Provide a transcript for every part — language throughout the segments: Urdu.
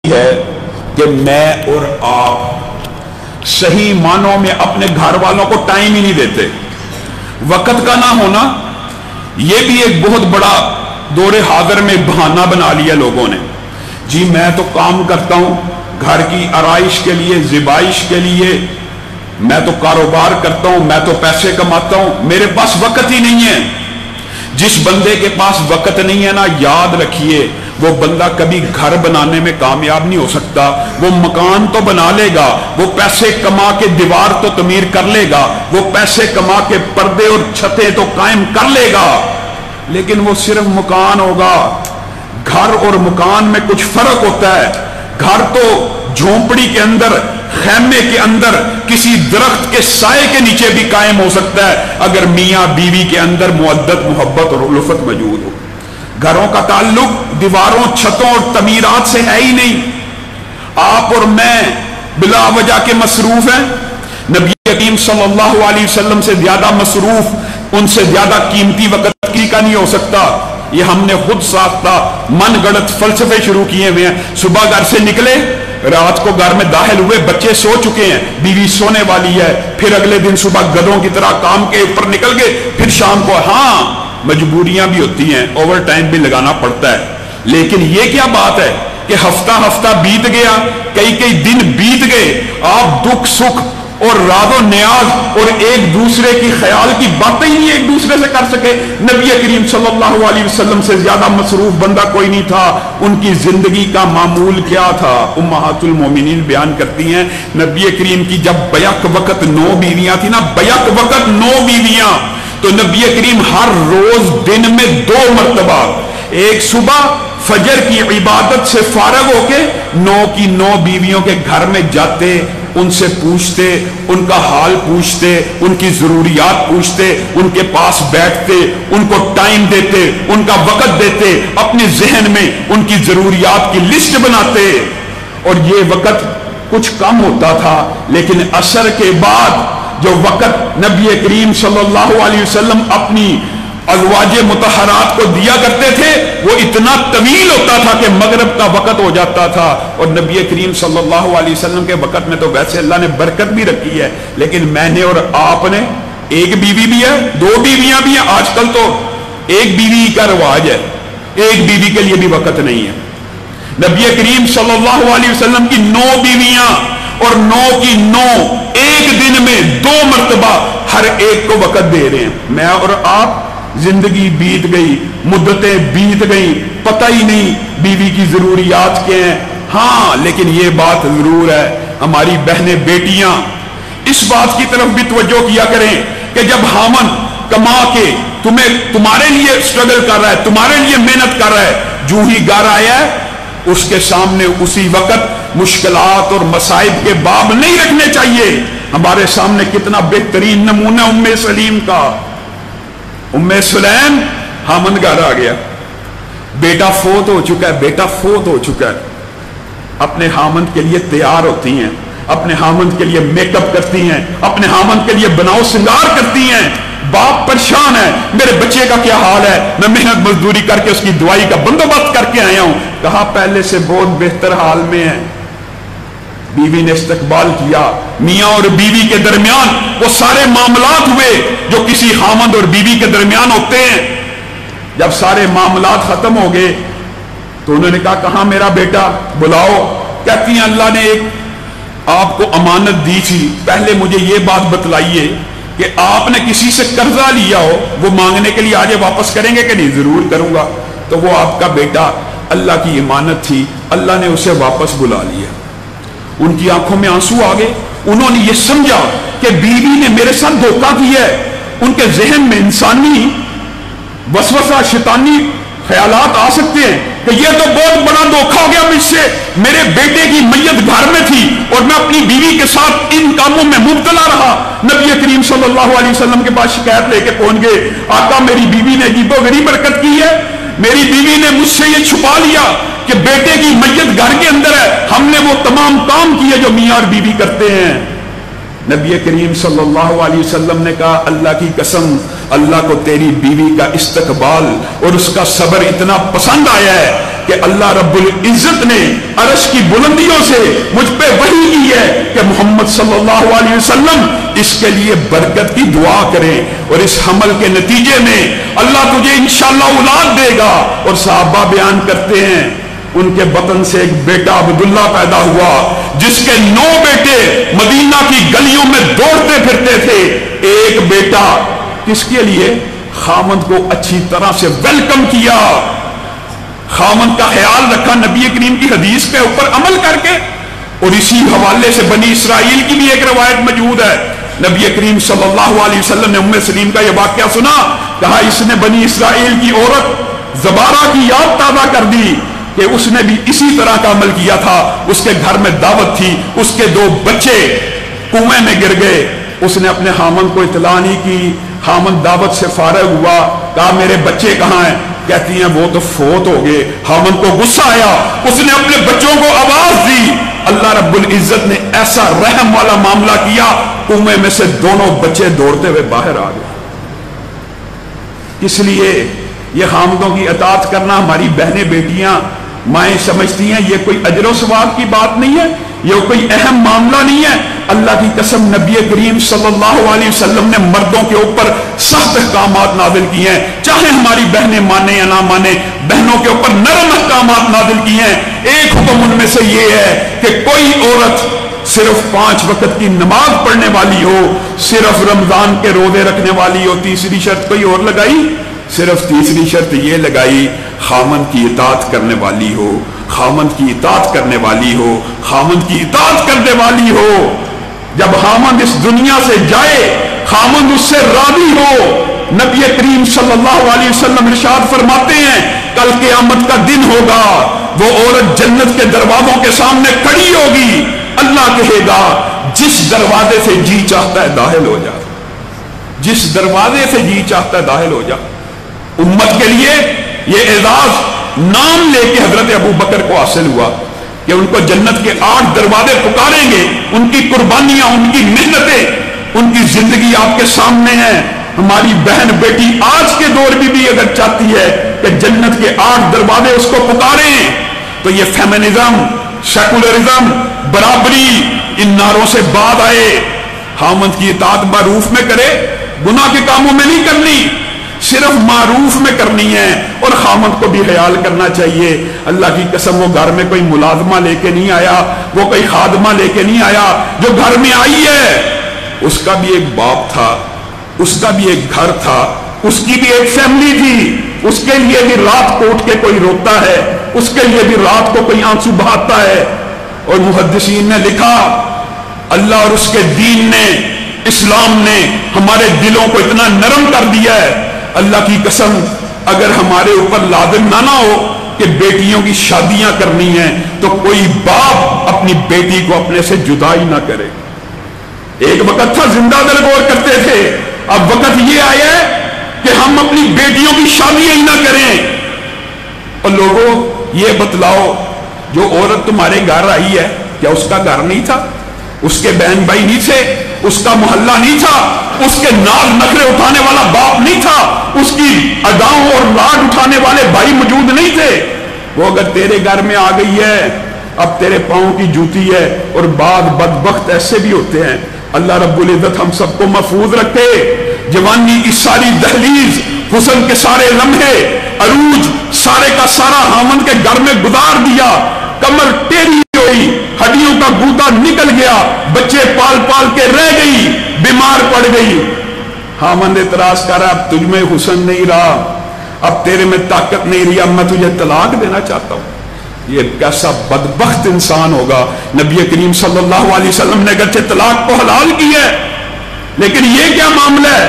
ہے کہ میں اور آپ صحیح معنوں میں اپنے گھر والوں کو ٹائم ہی نہیں دیتے. وقت کا نہ ہونا یہ بھی ایک بہت بڑا دور حاضر میں بہانہ بنا لیا لوگوں نے. جی میں تو کام کرتا ہوں گھر کی آرائش کے لیے، زیبائش کے لیے، میں تو کاروبار کرتا ہوں، میں تو پیسے کماتا ہوں، میرے پاس وقت ہی نہیں ہے. جس بندے کے پاس وقت نہیں ہے نا، یاد رکھیے وہ بندہ کبھی گھر بنانے میں کامیاب نہیں ہو سکتا. وہ مکان تو بنا لے گا، وہ پیسے کما کے دیوار تو تعمیر کر لے گا، وہ پیسے کما کے پردے اور چھتیں تو قائم کر لے گا، لیکن وہ صرف مکان ہوگا. گھر اور مکان میں کچھ فرق ہوتا ہے. گھر تو جھونپڑی کے اندر، خیمے کے اندر، کسی درخت کے سائے کے نیچے بھی قائم ہو سکتا ہے اگر میاں بیوی کے اندر مودت، محبت اور الفت موجود ہو. گھروں کا تعلق دیواروں، چھتوں اور تعمیرات سے ہے ہی نہیں. آپ اور میں بلا وجہ کے مصروف ہیں. نبی کریم صلی اللہ علیہ وسلم سے زیادہ مصروف، ان سے زیادہ قیمتی وقت کی کا نہیں ہو سکتا. یہ ہم نے خود ساختہ من گڑت فلسفے شروع کیے ہوئے ہیں. صبح گھر سے نکلے، رات کو گھر میں داخل ہوئے، بچے سو چکے ہیں، بیوی سونے والی ہے، پھر اگلے دن صبح گدھوں کی طرح کام کے اوپر نکل گئے، پھر شام کو. ہاں مجبوریاں بھی ہوتی ہیں، اوور ٹائم بھی لگانا پڑتا ہے، لیکن یہ کیا بات ہے کہ ہفتہ بیت گیا، کئی دن بیت گئے، آپ دکھ سکھ اور راز و نیاز اور ایک دوسرے کی خیال کی باتیں ہی ایک دوسرے سے کر سکے. نبی کریم صلی اللہ علیہ وسلم سے زیادہ مصروف بندہ کوئی نہیں تھا. ان کی زندگی کا معمول کیا تھا؟ امہات المومنین بیان کرتی ہیں نبی کریم کی جب بیک وقت 9 بیویاں تھی نا، بیک وقت 9 بیویاں، تو نبی کریم ہر روز دن میں 2 مرتبہ، ایک صبح فجر کی عبادت سے فارغ ہو کے 9 کی 9 بیویوں کے گھر میں جاتے، ان سے پوچھتے، ان کا حال پوچھتے، ان کی ضروریات پوچھتے، ان کے پاس بیٹھتے، ان کو ٹائم دیتے، ان کا وقت دیتے، اپنے ذہن میں ان کی ضروریات کی لسٹ بناتے. اور یہ وقت کچھ کم ہوتا تھا، لیکن عصر کے بعد جو وقت نبی کریم صلی اللہ علیہ وسلم اپنی ازواج مطہرات کو دیا کرتے تھے وہ اتنا طویل ہوتا تھا کہ مغرب کا وقت ہو جاتا تھا. اور نبی کریم صلی اللہ علیہ وسلم کے وقت میں تو ویسے اللہ نے برکت بھی رکھی ہے، لیکن میں نے اور آپ نے ایک بیوی بھی ہے، 2 بیویاں بھی ہیں. آج کل تو ایک بیوی کا رواج ہے، ایک بیوی کے لیے بھی وقت نہیں ہے. نبی کریم صلی اللہ علیہ وسلم کی 9 بیویاں اور 9 کی 9 ایک دن میں 2 مرتبہ ہر ایک کو وقت دے رہے ہیں. میں اور آپ زندگی بیت گئی، مدتیں بیت گئی، پتہ ہی نہیں بیوی کی ضروریات کیا ہیں. ہاں لیکن یہ بات ضرور ہے، ہماری بہنیں بیٹیاں اس بات کی طرف بھی توجہ کیا کریں کہ جب ہامن کما کے تمہارے لیے سٹرگل کر رہا ہے، تمہارے لیے محنت کر رہا ہے، جو ہی گھر آیا ہے اس کے سامنے اسی وقت مشکلات اور مصائب کے باب نہیں رکھنے چاہیے. ہمارے سامنے کتنا بہترین نمونہ ام سلیم کا. ام سلیم ہامن گھر آ گیا، بیٹا فوت ہو چکا ہے، اپنے ہامن کے لیے تیار ہوتی ہیں، اپنے ہامن کے لیے میک اپ کرتی ہیں، اپنے ہامن کے لیے بناؤ سنگار کرتی ہیں. باپ پریشان ہے، میرے بچے کا کیا حال ہے، میں محنت مزدوری کر کے اس کی دوائی کا بندوبست کر کے آیا ہوں. کہا پہلے سے بہت بہتر حال میں ہے. بیوی نے استقبال کیا. میاں اور بیوی کے درمیان وہ سارے معاملات ہوئے جو کسی خامند اور بیوی کے درمیان ہوتے ہیں. جب سارے معاملات ختم ہو گئے تو انہوں نے کہا کہاں میرا بیٹا، بلاؤ. کہتی ہیں اللہ نے ایک آپ کو امانت دی تھی، پہلے مجھے یہ بات بتلائیے کہ آپ نے کسی سے قرضہ لیا ہو، وہ مانگنے کے لیے آجے واپس کریں گے کہ نہیں؟ ضرور کروں گا. تو وہ آپ کا بیٹا اللہ کی امانت تھی، اللہ نے اسے واپس بلا لیا. ان کی آنکھوں میں آنسو آ گئے. انہوں نے یہ سمجھا کہ بیوی نے میرے ساتھ دھوکہ کیا ہے. ان کے ذہن میں انسانی وسوسہ، شیطانی خیالات آ سکتے ہیں کہ یہ تو بہت بڑا دھوکہ ہو گیا مجھ سے، میرے بیٹے کی میت گھر میں تھی اور میں اپنی بیوی کے ساتھ ان کاموں میں مبتلا رہا. نبی کریم صلی اللہ علیہ وسلم کے پاس شکایت لے کے پہنچ گئے، آقا میری بیوی نے عجیب و غریب حرکت کی ہے، میری بیوی نے مجھ سے یہ چھپا لیا کہ بیٹے کی میت گھر کے اندر ہے، ہم نے وہ تمام کام کیے جو میاں اور بیوی کرتے ہیں. نبی کریم صلی اللہ علیہ وسلم نے کہا اللہ کی قسم اللہ کو تیری بیوی کا استقبال اور اس کا صبر اتنا پسند آیا ہے کہ اللہ رب العزت نے عرش کی بلندیوں سے مجھ پہ وحی کی ہے کہ محمد صلی اللہ علیہ وسلم اس کے لیے برکت کی دعا کریں، اور اس حمل کے نتیجے میں اللہ تجھے انشاءاللہ اولاد دے گا۔ اور صحابہ بیان کرتے ہیں ان کے بطن سے ایک بیٹا عبداللہ پیدا ہوا، جس کے 9 بیٹے مدینہ کی گلیوں میں دوڑتے پھرتے تھے۔ ایک بیٹا کس کے لیے؟ خامند کو اچھی طرح سے ویلکم کیا، خامند کا خیال رکھا، نبی کریم کی حدیث کے اوپر عمل کر کے۔ اور اسی حوالے سے بنی اسرائیل کی بھی ایک روایت موجود ہے، نبی کریم صلی اللہ علیہ وسلم نے ام سلیم کا یہ واقعہ سنا، کہا اس نے بنی اسرائیل کی عورت زبارہ کی یاد تازہ کر دی کہ اس نے بھی اسی طرح کا عمل کیا تھا، اس کے گھر میں دعوت تھی، اس کے 2 بچے کنویں میں گر گئے، اس نے اپنے خامند کو اطلاع نہیں کی، خامند دعوت سے فارغ ہوا، کہا میرے بچے کہاں ہیں؟ کہتی ہیں وہ تو فوت ہو گئے۔ خامند کو غصہ آیا، اس نے اپنے بچوں کو آواز دی، اللہ رب العزت نے ایسا رحم والا معاملہ کیا، کنویں میں سے دونوں بچے دوڑتے ہوئے باہر آ گئے۔ اس لیے یہ خامدوں کی اطاعت کرنا ہماری بہنیں بیٹیاں مائیں سمجھتی ہیں یہ کوئی اجر و ثواب کی بات نہیں ہے، یہ کوئی اہم معاملہ نہیں ہے۔ اللہ کی قسم نبی کریم صلی اللہ علیہ وسلم نے مردوں کے اوپر سخت احکامات نازل کیے ہیں، چاہے ہماری بہنیں مانیں یا نہ مانیں، بہنوں کے اوپر نرم احکامات نازل کیے ہیں۔ ایک حکم ان میں سے یہ ہے کہ کوئی عورت صرف 5 وقت کی نماز پڑھنے والی ہو، صرف رمضان کے روزے رکھنے والی ہو۔ تیسری شرط کوئی اور لگائی، صرف تیسری شرط یہ لگائی خامند کی اطاعت کرنے والی ہو، خامند کی اطاعت کرنے والی ہو، خامند کی اطاعت کرنے والی ہو۔ جب خامند اس دنیا سے جائے خامند اس سے راضی ہو۔ نبی کریم صلی اللہ علیہ وسلم ارشاد فرماتے ہیں کل قیامت کا دن ہوگا، وہ عورت جنت کے دروازوں کے سامنے کھڑی ہوگی، اللہ کہے گا جس دروازے سے جی چاہتا ہے داخل ہو جا، جس دروازے سے جی چاہتا ہے داخل ہو جا۔ امت کے لیے یہ اعزاز نام لے کے حضرت ابو بکر کو حاصل ہوا کہ ان کو جنت کے 8 دروازے پکاریں گے، ان کی قربانیاں، ان کی محنتیں، ان کی زندگی آپ کے سامنے ہے۔ ہماری بہن بیٹی آج کے دور میں بھی اگر چاہتی ہے کہ جنت کے 8 دروازے اس کو پکاریں تو یہ فیمنزم، سیکولرزم، برابری ان نعروں سے بعد آئے، خامند کی اطاعت معروف میں کرے، گناہ کے کاموں میں نہیں کرنی، صرف معروف میں کرنی ہے۔ اور خامند کو بھی خیال کرنا چاہیے، اللہ کی قسم وہ گھر میں کوئی ملازمہ لے کے نہیں آیا، وہ کوئی خادمہ لے کے نہیں آیا، جو گھر میں آئی ہے اس کا بھی ایک باپ تھا، اس کا بھی ایک گھر تھا، اس کی بھی ایک فیملی تھی، اس کے لیے بھی رات کو اٹھ کے کوئی روتا ہے، اس کے لیے بھی رات کو کوئی آنسو بہاتا ہے۔ اور محدثین نے لکھا اللہ اور اس کے دین نے، اسلام نے ہمارے دلوں کو اتنا نرم کر دیا ہے، اللہ کی قسم اگر ہمارے اوپر لازم نہ ہو کہ بیٹیوں کی شادیاں کرنی ہیں تو کوئی باپ اپنی بیٹی کو اپنے سے جدا ہی نہ کرے۔ ایک وقت تھا زندہ دل غور کرتے تھے، اب وقت یہ آیا ہے کہ ہم اپنی بیٹیوں کی شادیاں ہی نہ کریں۔ اور لوگوں یہ بتلاؤ جو عورت تمہارے گھر آئی ہے کیا اس کا گھر نہیں تھا؟ اس کے بہن بھائی نہیں تھے؟ اس کا محلہ نہیں تھا؟ اس کے ناز نخرے اٹھانے والا باپ نہیں تھا؟ اس کی اداؤں اور لاڈ اٹھانے والے بھائی موجود نہیں تھے؟ وہ اگر تیرے گھر میں آ گئی ہے اب تیرے پاؤں کی جوتی ہے۔ اور بعض بدبخت ایسے بھی ہوتے ہیں، اللہ رب العزت ہم سب کو محفوظ رکھے، جوانی کی ساری دہلیز، حسن کے سارے لمحے، عروج سارے کا سارا خامند کے گھر میں گزار دیا، کمر ٹیڑھی ہوئی، ہڈیوں کا گوتا نکل گیا، بچے پال پال کے رہ گئی، بیمار پڑ گئی، خامند اعتراض کر رہا اب تجھ میں حسن نہیں رہا، اب تیرے میں طاقت نہیں رہی، اب میں تجھے طلاق دینا چاہتا ہوں۔ یہ کیسا بدبخت انسان ہوگا۔ نبی کریم صلی اللہ علیہ وسلم نے اگرچہ طلاق کو حلال کی ہے لیکن یہ کیا معاملہ ہے؟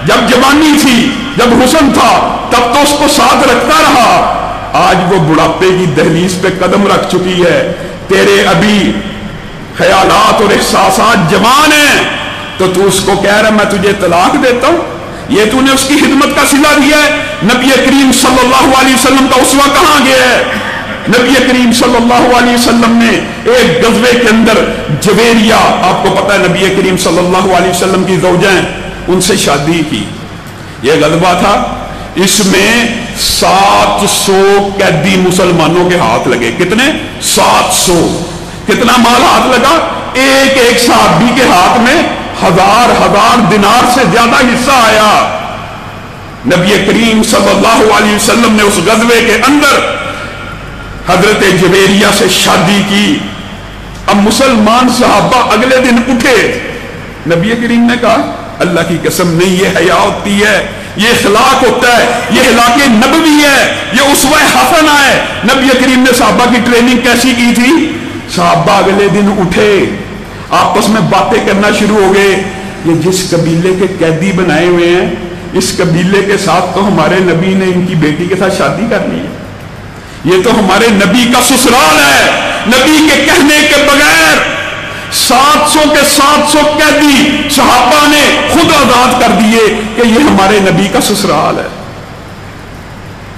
جب جوانی تھی، جب حسن تھا تب تو اس کو ساتھ رکھتا رہا، آج وہ بڑھاپے کی دہلیز پہ قدم رکھ چکی ہے، تیرے ابھی خیالات اور احساسات جوان ہیں تو تو اس کو کہہ رہا میں تجھے طلاق دیتا ہوں؟ یہ تو نے اس کی خدمت کا صلہ دیا ہے۔ نبی کریم صلی اللہ علیہ وسلم کا اسوہ کہاں گیا ہے؟ نبی کریم صلی اللہ علیہ وسلم نے ایک غزوے کے اندر جویریہ، آپ کو پتا ہے نبی کریم صلی اللہ علیہ وسلم کی زوجیں، ان سے شادی کی۔ یہ غزوہ تھا، اس میں 700 قیدی مسلمانوں کے ہاتھ لگے. کتنے؟ 700. کتنا مال ہاتھ لگا؟ ایک ایک صحابی کے ہاتھ میں 1000 دینار سے زیادہ حصہ آیا. نبی کریم صلی اللہ علیہ وسلم نے اس غزوے کے اندر حضرت جویریہ سے شادی کی. اب مسلمان صحابہ اگلے دن اٹھے. نبی کریم نے کہا اللہ کی قسم نہیں، یہ حیا ہوتی ہے، یہ اخلاق ہوتا ہے، یہ اخلاق نبوی ہے، یہ اسوہ حسنہ ہے. نبی کریم نے صحابہ کی ٹریننگ کیسی کی تھی؟ صحابہ اگلے دن اٹھے، آپس میں باتیں کرنا شروع ہو گئے. یہ جس قبیلے کے قیدی بنائے ہوئے ہیں، اس قبیلے کے ساتھ تو ہمارے نبی نے ان کی بیٹی کے ساتھ شادی کر لی ہے. یہ تو ہمارے نبی کا سسرال ہے. نبی کے کہنے کے بغیر 700 کے 700 قیدی صحابہ نے خود آزاد کر دیے کہ یہ ہمارے نبی کا سسرال ہے.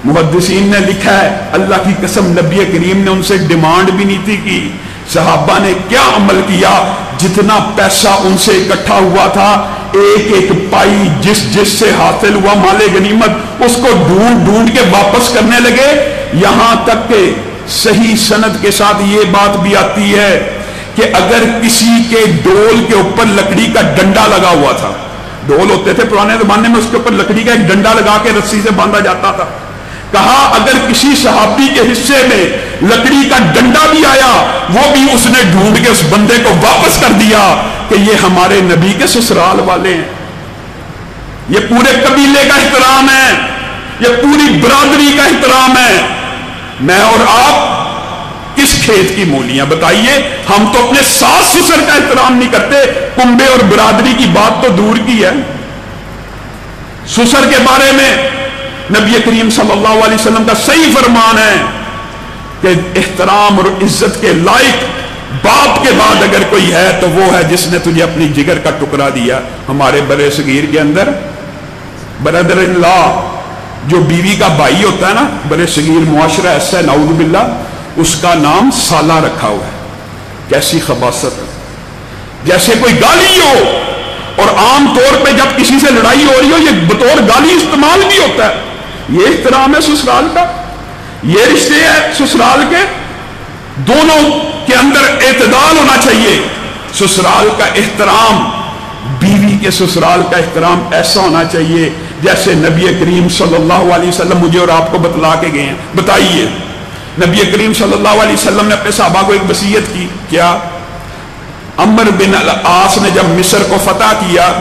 محدثین نے لکھا ہے اللہ کی قسم نبی کریم نے ان سے ڈیمانڈ بھی نہیں تھی کی. صحابہ نے کیا عمل کیا؟ جتنا پیسہ ان سے اکٹھا ہوا تھا، ایک ایک پائی جس سے حاصل ہوا مال غنیمت، اس کو ڈھونڈ ڈھونڈ کے واپس کرنے لگے. یہاں تک کہ صحیح سند کے ساتھ یہ بات بھی آتی ہے کہ اگر کسی کے ڈول کے اوپر لکڑی کا ڈنڈا لگا ہوا تھا، ڈول ہوتے تھے پرانے زمانے میں، اس کے اوپر لکڑی کا ایک ڈنڈا لگا کے رسی سے باندھا جاتا تھا. کہا اگر کسی صحابی کے حصے میں لکڑی کا ڈنڈا بھی آیا، وہ بھی اس نے ڈھونڈ کے اس بندے کو واپس کر دیا کہ یہ ہمارے نبی کے سسرال والے ہیں. یہ پورے قبیلے کا احترام ہے، یہ پوری برادری کا احترام ہے. میں اور آپ کس کھیت کی مولیاں؟ بتائیے. ہم تو اپنے ساس سسر کا احترام نہیں کرتے، کنبے اور برادری کی بات تو دور کی ہے. سسر کے بارے میں نبی کریم صلی اللہ علیہ وسلم کا صحیح فرمان ہے کہ احترام اور عزت کے لائق باپ کے بعد اگر کوئی ہے تو وہ ہے جس نے تجھے اپنی جگر کا ٹکڑا دیا. ہمارے برے صغیر کے اندر برادر اللہ جو بیوی کا بھائی ہوتا ہے نا، برے صغیر معاشرہ ایسا ہے نعوذ باللہ، اس کا نام سالہ رکھا ہوا ہے. کیسی خباثت ہے! جیسے کوئی گالی ہو، اور عام طور پہ جب کسی سے لڑائی ہو رہی ہو یہ بطور گالی استعمال بھی ہوتا ہے. یہ احترام ہے سسرال کا، یہ رشتے ہے سسرال کے. دونوں کے اندر اعتدال ہونا چاہیے. سسرال کا احترام، بیوی کے سسرال کا احترام ایسا ہونا چاہیے جیسے نبی کریم صلی اللہ علیہ وسلم مجھے اور آپ کو بتلا کے گئے ہیں. بتائیے، نبی کریم صلی اللہ علیہ وسلم نے اپنے صحابہ کو ایک وصیت کی. کیا؟ عمر بن العاص نے جب مصر کو فتح کیا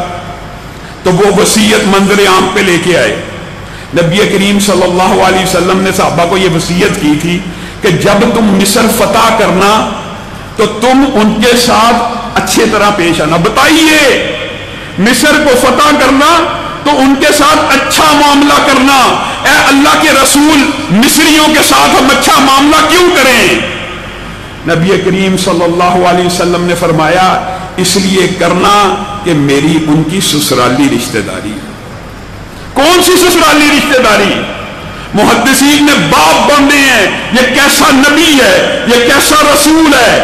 تو وہ وصیت منظر عام پہ لے کے آئے. نبی کریم صلی اللہ علیہ وسلم نے صحابہ کو یہ وصیت کی تھی کہ جب تم مصر فتح کرنا تو تم ان کے ساتھ اچھے طرح پیش آنا. بتائیے، مصر کو فتح کرنا تو ان کے ساتھ اچھا معاملہ کرنا. اے اللہ کے رسول، مصریوں کے ساتھ ہم اچھا معاملہ کیوں کریں؟ نبی کریم صلی اللہ علیہ وسلم نے فرمایا اس لیے کرنا کہ میری ان کی سسرالی رشتہ داری ہے. کون سی سسرالی رشتہ داری؟ محدثین نے باب باندھے ہیں. یہ کیسا نبی ہے، یہ کیسا رسول ہے،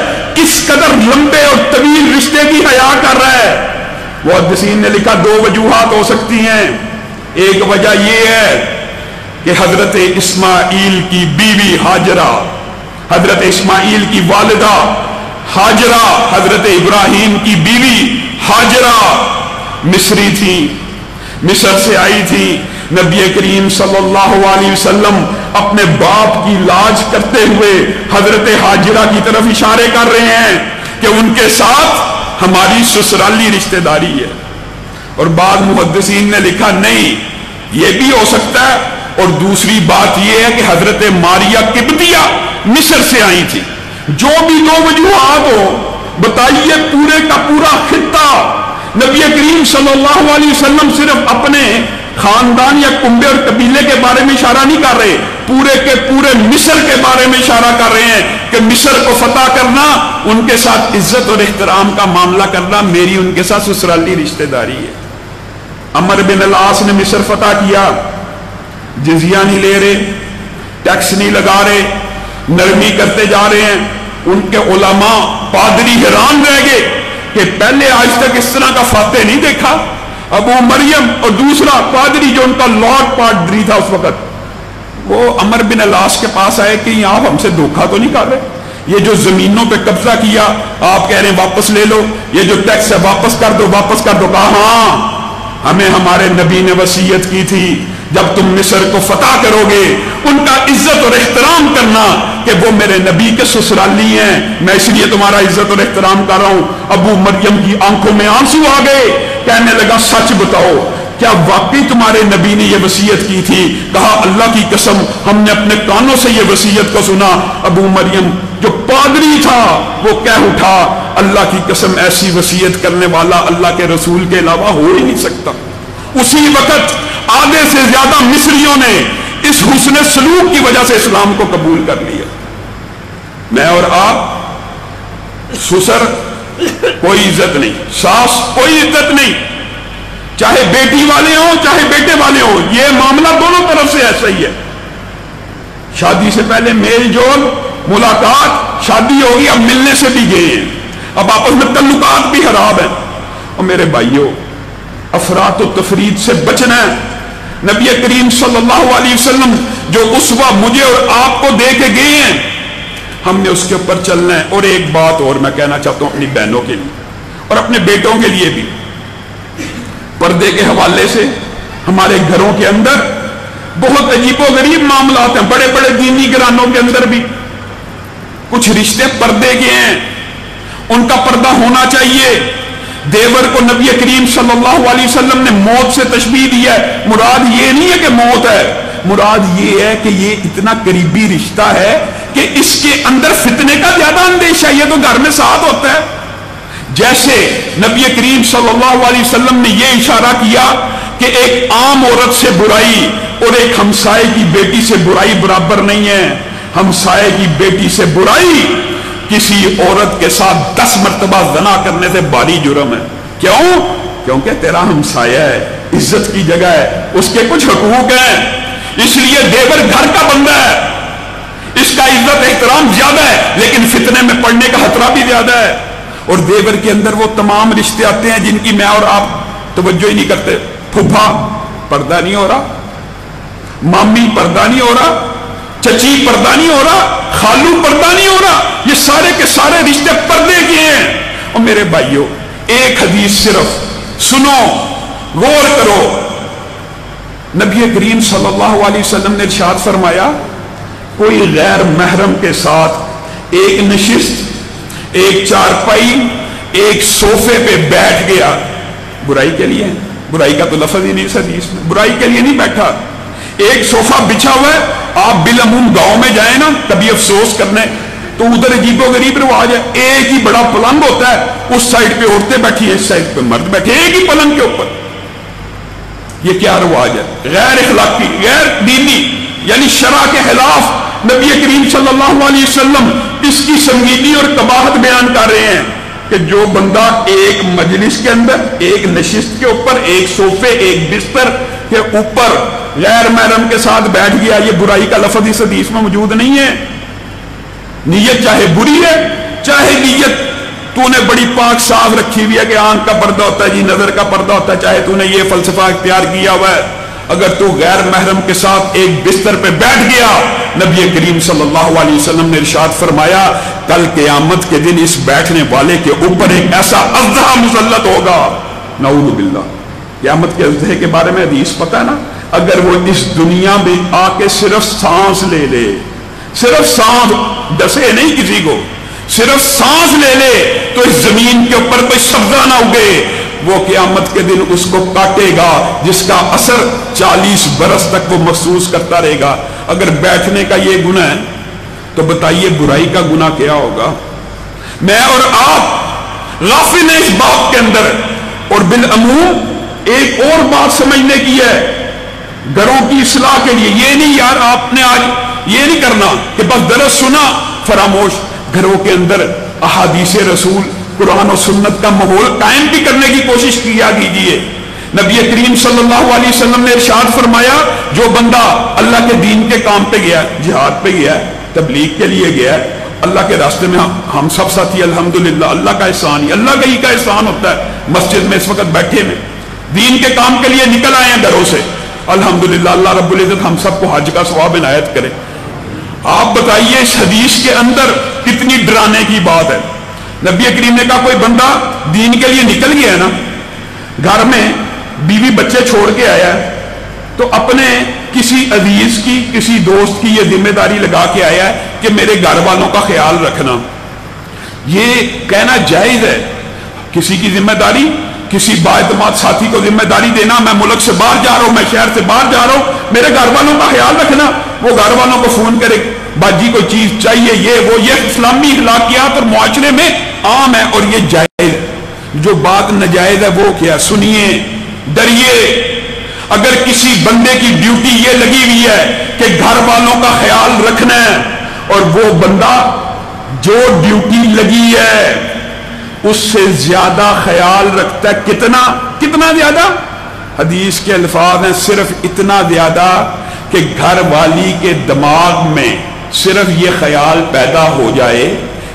اس قدر لمبے اور طویل رشتے کی حیا کر رہا ہے. محدثین نے لکھا دو وجوہات ہو سکتی ہیں. ایک وجہ یہ ہے کہ حضرت اسماعیل کی بیوی ہاجرہ، حضرت اسماعیل کی والدہ ہاجرہ، حضرت ابراہیم کی بیوی ہاجرہ مصری تھی، مصر سے آئی تھی. نبی کریم صلی اللہ علیہ وسلم اپنے باپ کی لاج کرتے ہوئے حضرت ہاجرہ کی طرف اشارے کر رہے ہیں کہ ان کے ساتھ ہماری سسرالی رشتہ داری ہے. اور بعض محدثین نے لکھا نہیں، یہ بھی ہو سکتا ہے. اور دوسری بات یہ ہے کہ حضرت ماریہ قبطیہ مصر سے آئی تھی. جو بھی دو وجوہات ہو، بتائیے پورے کا پورا خطہ نبی کریم صلی اللہ علیہ وسلم صرف اپنے خاندان یا کنبے اور قبیلے کے بارے میں اشارہ نہیں کر رہے، پورے کے پورے مصر کے بارے میں اشارہ کر رہے ہیں کہ مصر کو فتح کرنا، ان کے ساتھ عزت اور احترام کا معاملہ کرنا میری ان کے ساتھ سسرالی رشتہ داری ہے. عمر بن العاص نے مصر فتح کیا، جزیہ نہیں لے رہے، ٹیکس نہیں لگا رہے، نرمی کرتے جا رہے ہیں. ان کے علماء پادری حیران رہ گئے کہ پہلے آج تک اس طرح کا فاتح نہیں دیکھا. ابو مریم اور دوسرا پادری جو ان کا لارڈ پادری تھا اس وقت، وہ عمر بن العاص کے پاس آئے کہ آپ ہم سے دھوکہ تو نہیں کر رہے؟ یہ جو زمینوں پہ قبضہ کیا آپ کہہ رہے ہیں واپس لے لو، یہ جو ٹیکس ہے واپس کر دو واپس کر دو۔ کہا ہاں ہمیں ہمارے نبی نے وصیت کی تھی جب تم مصر کو فتح کرو گے ان کا عزت اور احترام کرنا کہ وہ میرے نبی کے سسرالی ہیں، میں اس لیے تمہارا عزت اور احترام کر رہا ہوں۔ ابو مریم کی آنکھوں میں آنسو آ گئے، کہنے لگا سچ بتاؤ کیا واقعی تمہارے نبی نے یہ وصیت کی تھی؟ کہا اللہ کی قسم ہم نے اپنے کانوں سے یہ وصیت کو سنا۔ ابو مریم جو پادری تھا وہ کہہ اٹھا اللہ کی قسم ایسی وصیت کرنے والا اللہ کے رسول کے علاوہ ہو ہی نہیں سکتا۔ اسی وقت آدھے سے زیادہ مصریوں نے اس حسن سلوک کی وجہ سے اسلام کو قبول کر لیا۔ میں اور آپ سسر کوئی عزت نہیں، ساس کوئی عزت نہیں، چاہے بیٹی والے ہوں چاہے بیٹے والے ہوں، یہ معاملہ دونوں طرف سے ایسا ہی ہے۔ شادی سے پہلے میل جول ملاقات، شادی ہوگی اب ملنے سے بھی گئے ہیں، اب آپس میں تعلقات بھی خراب ہیں۔ اور میرے بھائیوں افراط و تفرید سے بچنا ہے۔ نبی کریم صلی اللہ علیہ وسلم جو اسوہ مجھے اور آپ کو دے کے گئے ہیں ہم نے اس کے اوپر چلنا ہے۔ اور ایک بات اور میں کہنا چاہتا ہوں اپنی بہنوں کے لیے اور اپنے بیٹوں کے لیے بھی، پردے کے حوالے سے ہمارے گھروں کے اندر بہت عجیب و غریب معاملات ہیں، بڑے بڑے دینی گھرانوں کے اندر بھی کچھ رشتے پردے کے ہیں، ان کا پردہ ہونا چاہیے۔ دیور کو نبی کریم صلی اللہ علیہ وسلم نے موت سے تشبیہ دیا ہے، مراد یہ نہیں ہے کہ موت ہے، مراد یہ ہے کہ یہ اتنا قریبی رشتہ ہے کہ اس کے اندر فتنے کا زیادہ اندیشہ ہے، یہ تو گھر میں ساتھ ہوتا ہے۔ جیسے نبی کریم صلی اللہ علیہ وسلم نے یہ اشارہ کیا کہ ایک عام عورت سے برائی اور ایک ہمسائے کی بیٹی سے برائی برابر نہیں ہے۔ ہمسائے کی بیٹی سے برائی کسی عورت کے ساتھ 10 مرتبہ زنا کرنے سے بھاری جرم ہے۔ کیوں؟ کیونکہ تیرا ہمسایہ ہے، عزت کی جگہ ہے، اس کے کچھ حقوق ہیں، اس لیے دیور گھر کا بندہ ہے، اس کا عزت احترام زیادہ ہے، لیکن فتنے میں پڑنے کا خطرہ بھی زیادہ ہے۔ اور دیور کے اندر وہ تمام رشتے آتے ہیں جن کی میں اور آپ توجہ ہی نہیں کرتے۔ پھپھا پردہ نہیں ہو رہا، مامی پردہ نہیں ہو رہا، چچی پردہ نہیں ہو رہا، خالو پردہ نہیں ہو رہا، یہ سارے کے سارے رشتے پردے کے ہیں۔ اور میرے بھائیوں ایک حدیث صرف سنو، غور کرو۔ نبی کریم صلی اللہ علیہ وسلم نے ارشاد فرمایا کوئی غیر محرم کے ساتھ ایک نشست، ایک چارپائی، ایک صوفے پہ بیٹھ گیا، برائی کے لیے، برائی کا تو لفظ ہی نہیں اس حدیث میں، برائی کے لیے نہیں بیٹھا، ایک صوفہ بچھا ہوا ہے۔ آپ بالعموم گاؤں میں جائیں نا کبھی افسوس کرنے تو ادھر عجیب و غریب رواج ہے، ایک ہی بڑا پلنگ ہوتا ہے، اس سائڈ پہ عورتیں بیٹھی ہیں، اس سائڈ پہ مرد بیٹھے، ایک ہی پلنگ کے اوپر۔ یہ کیا رواج ہے؟ غیر اخلاقی، غیر دینی، یعنی شرع کے خلاف۔ نبی کریم صلی اللہ علیہ وسلم اس کی سنگینی اور قباحت بیان کر رہے ہیں کہ جو بندہ ایک مجلس کے اندر، ایک نشست کے اوپر، ایک صوفے، ایک بستر کے اوپر غیر محرم کے ساتھ بیٹھ گیا، یہ برائی کا لفظ اس حدیث میں موجود نہیں ہے۔ نیت چاہے بری ہے چاہے نیت تو نے بڑی پاک صاف رکھی ہوئی ہے کہ آنکھ کا پردہ ہوتا ہے جی، نظر کا پردہ ہوتا ہے، چاہے تو نے یہ فلسفہ اختیار کیا ہوا ہے، اگر تو غیر محرم کے ساتھ ایک بستر پہ بیٹھ گیا، نبی کریم صلی اللہ علیہ وسلم نے ارشاد فرمایا کل قیامت کے دن اس بیٹھنے والے کے اوپر ایک ایسا اژدہا مسلط ہوگا، نعوذ باللہ۔ قیامت کے اژدہے کے بارے میں حدیث پتہ ہے نا، اگر وہ اس دنیا میں آ کے صرف سانس لے لے، صرف سانس، ڈسے نہیں کسی کو، صرف سانس لے لے تو اس زمین کے اوپر کوئی سبزہ نہ اگے، وہ قیامت کے دن اس کو کاٹے گا جس کا اثر 40 برس تک وہ محسوس کرتا رہے گا۔ اگر بیٹھنے کا یہ گناہ ہے تو بتائیے برائی کا گناہ کیا ہوگا؟ میں اور آپ غافل ہیں اس بات کے اندر۔ اور بالعموم ایک اور بات سمجھنے کی ہے گھروں کی اصلاح کے لیے، یہ نہیں یار آپ نے آج یہ نہیں کرنا کہ بس درس سنا فراموش، گھروں کے اندر احادیث رسول، قرآن و سنت کا ماحول قائم بھی کرنے کی کوشش کیا کیجیے۔ نبی کریم صلی اللہ علیہ وسلم نے ارشاد فرمایا جو بندہ اللہ کے دین کے کام پہ گیا، جہاد پہ گیا، تبلیغ کے لیے گیا، اللہ کے راستے میں ہم سب ساتھی الحمدللہ، اللہ کا احسان ہی، اللہ کا ہی کا احسان ہوتا ہے۔ مسجد میں اس وقت بیٹھے میں دین کے کام کے لیے نکل آئے ہیں گھروں سے، الحمدللہ اللہ رب العزت ہم سب کو حج کا ثواب عنایت کرے۔ آپ بتائیے اس حدیث کے اندر کتنی ڈرانے کی بات ہے۔ نبی کریم نے کہا کوئی بندہ دین کے لیے نکل گیا ہے نا، گھر میں بیوی بچے چھوڑ کے آیا ہے، تو اپنے کسی عزیز کی کسی دوست کی یہ ذمہ داری لگا کے آیا ہے کہ میرے گھر والوں کا خیال رکھنا، یہ کہنا جائز ہے؟ کسی کی ذمہ داری، کسی بااعتماد ساتھی کو ذمہ داری دینا، میں ملک سے باہر جا رہا ہوں، میں شہر سے باہر جا رہا ہوں، میرے گھر والوں کا خیال رکھنا، وہ گھر والوں کو فون کرے باجی کوئی چیز چاہیے، یہ اسلامی اخلاقیات اور معاشرے میں عام ہے اور یہ جائز ہے۔ جو بات ناجائز ہے وہ کیا؟ سنیے، ڈریے۔ اگر کسی بندے کی ڈیوٹی یہ لگی ہوئی ہے کہ گھر والوں کا خیال رکھنا ہے، اور وہ بندہ جو ڈیوٹی لگی ہے اس سے زیادہ خیال رکھتا ہے، کتنا زیادہ؟ حدیث کے الفاظ ہیں صرف اتنا زیادہ کہ گھر والی کے دماغ میں صرف یہ خیال پیدا ہو جائے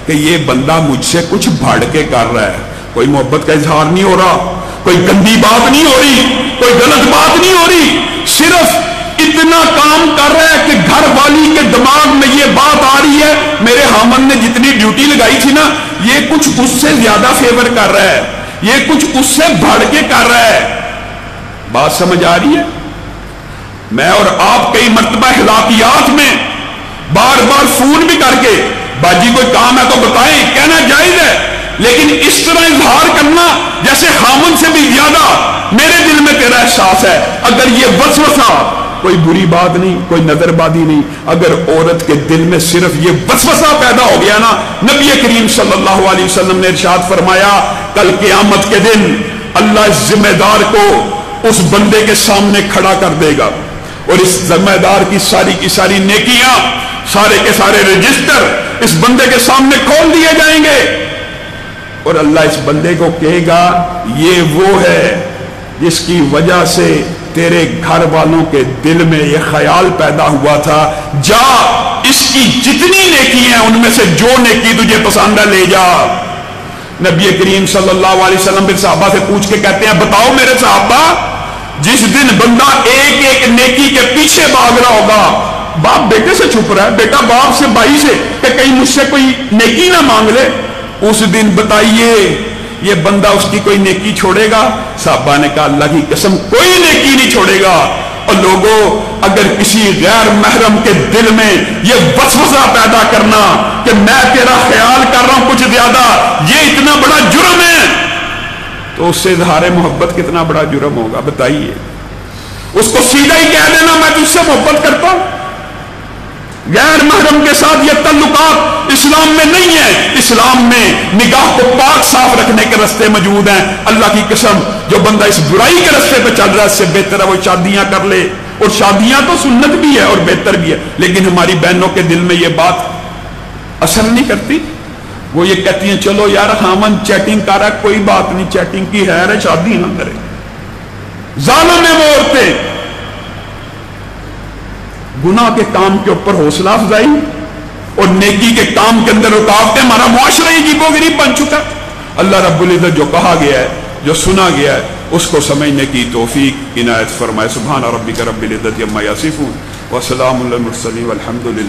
کہ یہ بندہ مجھ سے کچھ بھاڑ کے کر رہا ہے، کوئی محبت کا اظہار نہیں ہو رہا، کوئی گندی بات نہیں ہو رہی، کوئی غلط بات نہیں ہو رہی، صرف اتنا کام کر رہا ہے کہ گھر والی کے دماغ میں یہ بات آ رہی ہے میرے حامد نے جتنی ڈیوٹی لگائی تھی نا یہ کچھ اس سے زیادہ فیور کر رہا ہے، یہ کچھ اس سے بڑھ کے کر رہا ہے۔ بات سمجھ آ رہی ہے؟ میں اور آپ کئی مرتبہ اخلاقیات میں بار بار فون بھی کر کے باجی کوئی کام ہے تو بتائیں، کہنا جائز ہے، لیکن اس طرح اظہار کرنا جیسے خامن سے بھی زیادہ میرے دل میں تیرا احساس ہے، اگر یہ وسوسہ، کوئی بری بات نہیں، کوئی نظر بازی نہیں، اگر عورت کے دل میں صرف یہ وسوسہ پیدا ہو گیا نا، نبی کریم صلی اللہ علیہ وسلم نے ارشاد فرمایا کل قیامت کے دن اللہ اس ذمہ دار کو اس بندے کے سامنے کھڑا کر دے گا، اور اس ذمہ دار کی ساری نیکیاں، سارے کے سارے رجسٹر اس بندے کے سامنے کھول دیے جائیں گے، اور اللہ اس بندے کو کہے گا یہ وہ ہے جس کی وجہ سے تیرے گھر والوں کے دل میں یہ خیال پیدا ہوا تھا، جا اس کی جتنی نیکی ہیں ان میں سے جو نیکی تجھے پسند ہے لے جا۔ نبی کریم صلی اللہ علیہ وسلم پھر صحابہ سے پوچھ کے کہتے ہیں بتاؤ میرے صحابہ، جس دن بندہ ایک ایک نیکی کے پیچھے بھاگ رہا ہوگا، باپ بیٹے سے چھپ رہا ہے، بیٹا باپ سے، بھائی سے، کہ کہیں مجھ سے کوئی نیکی نہ مانگ لے، اس دن بتائیے یہ بندہ اس کی کوئی نیکی چھوڑے گا؟ صحابہ نے کہا اللہ کی قسم کوئی نیکی نہیں چھوڑے گا۔ اور لوگوں اگر کسی غیر محرم کے دل میں یہ وسوسہ پیدا کرنا کہ میں تیرا خیال کر رہا ہوں کچھ زیادہ، یہ اتنا بڑا جرم ہے، تو اس سے اظہار محبت کتنا بڑا جرم ہوگا بتائیے؟ اس کو سیدھا ہی کہہ دینا میں تجھ سے محبت کرتا ہوں۔ غیر محرم کے ساتھ یہ تعلقات اسلام میں نہیں ہے، اسلام میں نگاہ کو پاک صاف رکھنے کے راستے موجود ہیں۔ اللہ کی قسم جو بندہ اس برائی کے راستے پہ چل رہا ہے اس سے بہتر ہے وہ شادیاں کر لے، اور شادیاں تو سنت بھی ہے اور بہتر بھی ہے، لیکن ہماری بہنوں کے دل میں یہ بات اثر نہیں کرتی، وہ یہ کہتی ہیں چلو یار خامن چیٹنگ کر رہا ہے کوئی بات نہیں، چیٹنگ کی ہے شادی نہ کرے۔ ظالم ہیں وہ عورتیں، گناہ کے کام کے اوپر حوصلہ افزائی اور نیکی کے کام کے اندر رکاوٹیں، ہمارا معاشرہ ہی عجیب و غریب بن چکا۔ اللہ رب العزت جو کہا گیا ہے، جو سنا گیا ہے، اس کو سمجھنے کی توفیق عنایت فرمائے۔ سبحان ربک رب العزت عما یصفون وسلام علی المرسلین والحمد للہ۔